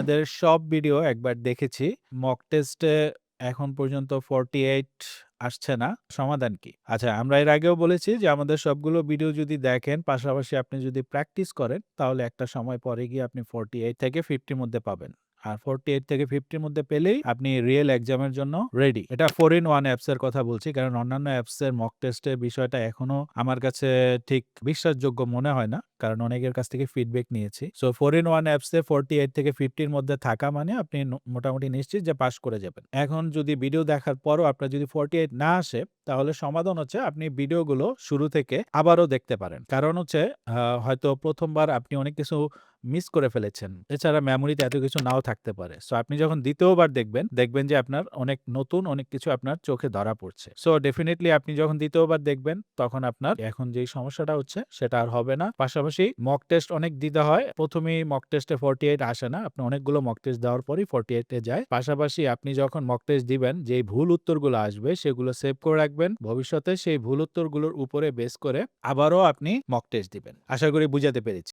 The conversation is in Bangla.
আপনাদের সব ভিডিও একবার দেখেছি। মক টেস্টে এখন পর্যন্ত 48 আসছে না। সমাধান কি? আচ্ছা, আমরা এর আগেও বলেছি যে আমাদের সবগুলো ভিডিও যদি দেখেন, পাশাপাশি আপনি যদি প্র্যাকটিস করেন, তাহলে একটা সময় পরে গিয়ে আপনি 48 থেকে 50 র মধ্যে পাবেন। আর 48 থেকে 50 র মধ্যে পেলেই আপনি রিয়েল এক্সামের জন্য রেডি। এটা 4 in 1 অ্যাপস এর কথা বলছি। কারণ অন্যান্য অ্যাপসের মক টেস্টের বিষয়টা এখনো আমার কাছে ঠিক বিশ্বাসযোগ্য মনে হয় না। কারণ অনেকের কাছ থেকে ফিডব্যাক নিয়েছি। সো 4 in 1 অ্যাপসে 48 থেকে 50 র মধ্যে থাকা মানে আপনি মোটামুটি নিশ্চিত যে পাস করে যাবেন। এখন যদি ভিডিও দেখার পরও আপনার যদি 48 না আসে, তাহলে সমাধান হচ্ছে আপনি ভিডিওগুলো শুরু থেকে আবারও দেখতে পারেন। কারণ হচ্ছে হয়তো ১ম বার আপনি অনেক কিছু মিস করে ফেলেছেন। এছাড়া মেমোরিতে এত কিছু নাও থাকতে পারে। সো আপনি যখন ২য় বার দেখবেন যে আপনার নতুন অনেক কিছু আপনার চোখে ধরা পড়ছে। সো ডেফিনিটলি আপনি যখন ২য় বার দেখবেন, তখন আপনার এখন যেই সমস্যাটা হচ্ছে সেটা আর হবে না। পাশাপাশি মক টেস্ট অনেক দিতে হয়। ১ম এই মক টেস্টে 48 আসে না। আপনি অনেকগুলো মক টেস্ট দেওয়ার পরই 48 এ যায়। পাশাপাশি আপনি যখন মক টেস্ট দিবেন, যেই ভুল উত্তরগুলো আসবে সেগুলো সেভ করে রাখবেন। ভবিষ্যতে সেই ভুল উত্তরগুলোর উপরে বেস করে আবারও আপনি মক টেস্ট দিবেন। আশা করি বুঝাতে পেরেছি।